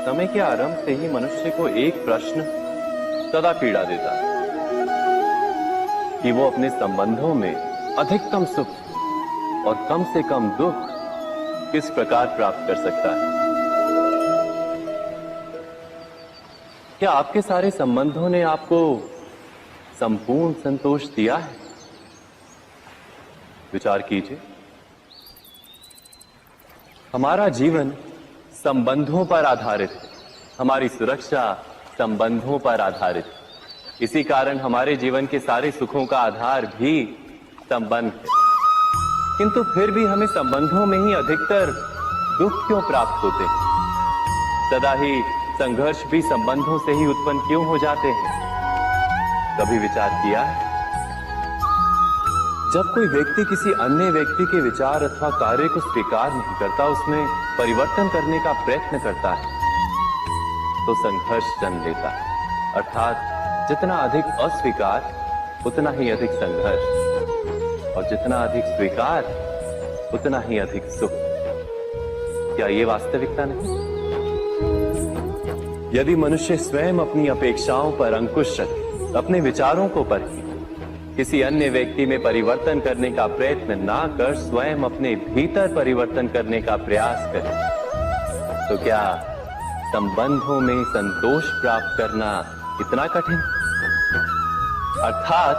समय के आरंभ से ही मनुष्य को एक प्रश्न सदा पीड़ा देता है कि वो अपने संबंधों में अधिकतम सुख और कम से कम दुख किस प्रकार प्राप्त कर सकता है। क्या आपके सारे संबंधों ने आपको संपूर्ण संतोष दिया है? विचार कीजिए। हमारा जीवन संबंधों पर आधारित है, हमारी सुरक्षा संबंधों पर आधारित है। इसी कारण हमारे जीवन के सारे सुखों का आधार भी संबंध है। किंतु फिर भी हमें संबंधों में ही अधिकतर दुख क्यों प्राप्त होते हैं? सदा ही संघर्ष भी संबंधों से ही उत्पन्न क्यों हो जाते हैं? कभी विचार किया है? जब कोई व्यक्ति किसी अन्य व्यक्ति के विचार अथवा कार्य को स्वीकार नहीं करता, उसमें परिवर्तन करने का प्रयत्न करता है, तो संघर्ष जन्म लेता है। अर्थात जितना अधिक अस्वीकार उतना ही अधिक संघर्ष, और जितना अधिक स्वीकार उतना ही अधिक सुख। क्या ये वास्तविकता नहीं? यदि मनुष्य स्वयं अपनी अपेक्षाओं पर अंकुश रखे, अपने विचारों को परखे, किसी अन्य व्यक्ति में परिवर्तन करने का प्रयत्न ना कर स्वयं अपने भीतर परिवर्तन करने का प्रयास करे, तो क्या संबंधों में संतोष प्राप्त करना इतना कठिन? अर्थात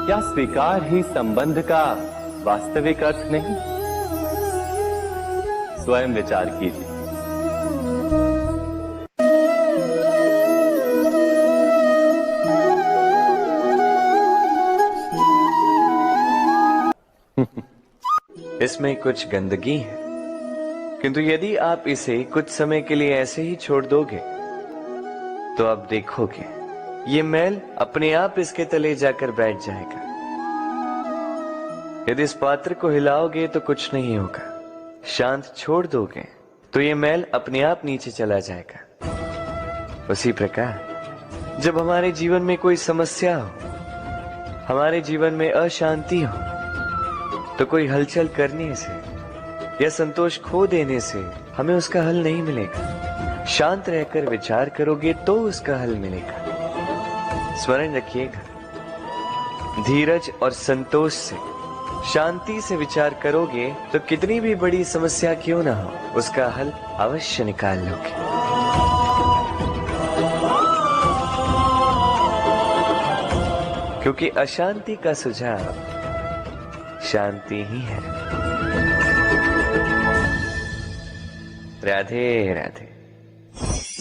क्या स्वीकार ही संबंध का वास्तविक अर्थ नहीं? स्वयं विचार कीजिए। इसमें कुछ गंदगी है, किंतु यदि आप इसे कुछ समय के लिए ऐसे ही छोड़ दोगे तो आप देखोगे ये मैल अपने आप इसके तले जाकर बैठ जाएगा। यदि इस पात्र को हिलाओगे तो कुछ नहीं होगा, शांत छोड़ दोगे तो ये मैल अपने आप नीचे चला जाएगा। उसी प्रकार जब हमारे जीवन में कोई समस्या हो, हमारे जीवन में अशांति हो, तो कोई हलचल करने से या संतोष खो देने से हमें उसका हल नहीं मिलेगा। शांत रहकर विचार करोगे तो उसका हल मिलेगा। स्मरण रखिएगा, धीरज और संतोष से, शांति से विचार करोगे तो कितनी भी बड़ी समस्या क्यों ना हो, उसका हल अवश्य निकाल लोगे। क्योंकि अशांति का सुझाव शांति ही है। राधे राधे।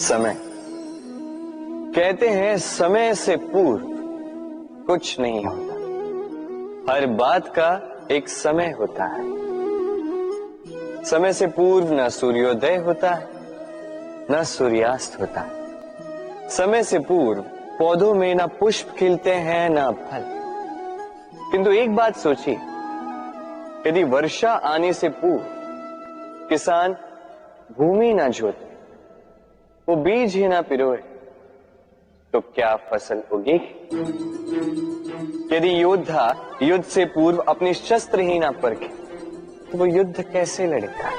समय, कहते हैं समय से पूर्व कुछ नहीं होता, हर बात का एक समय होता है। समय से पूर्व न सूर्योदय होता है न सूर्यास्त होता है। समय से पूर्व पौधों में न पुष्प खिलते हैं न फल। किंतु एक बात सोचिए, यदि वर्षा आने से पूर्व किसान भूमि ना जोते, वो बीज ही ना पिरोए, तो क्या फसल उगेगी? यदि योद्धा युद्ध से पूर्व अपने शस्त्र ही ना परखे, तो वो युद्ध कैसे लड़ेगा?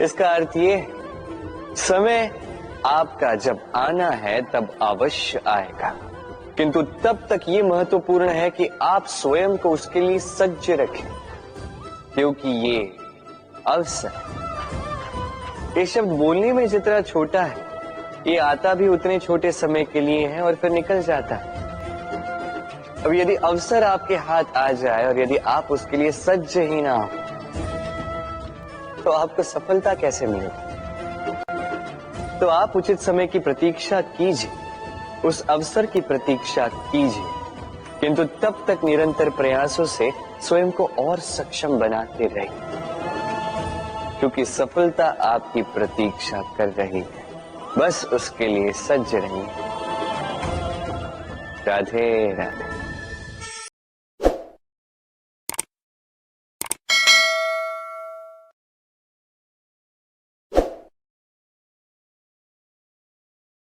इसका अर्थ ये है, समय आपका जब आना है तब अवश्य आएगा, किंतु तब तक ये महत्वपूर्ण है कि आप स्वयं को उसके लिए सज्ज रखें, क्योंकि ये अवसर, ये शब्द बोलने में जितना छोटा है, ये आता भी उतने छोटे समय के लिए है और फिर निकल जाता है। अब यदि अवसर आपके हाथ आ जाए और यदि आप उसके लिए सज्ज ही ना हो, तो आपको सफलता कैसे मिलेगी? तो आप उचित समय की प्रतीक्षा कीजिए, उस अवसर की प्रतीक्षा कीजिए, किंतु तब तक निरंतर प्रयासों से स्वयं को और सक्षम बनाते रहिए, क्योंकि सफलता आपकी प्रतीक्षा कर रही है। बस उसके लिए सज्ज रहिए। राधे राधे।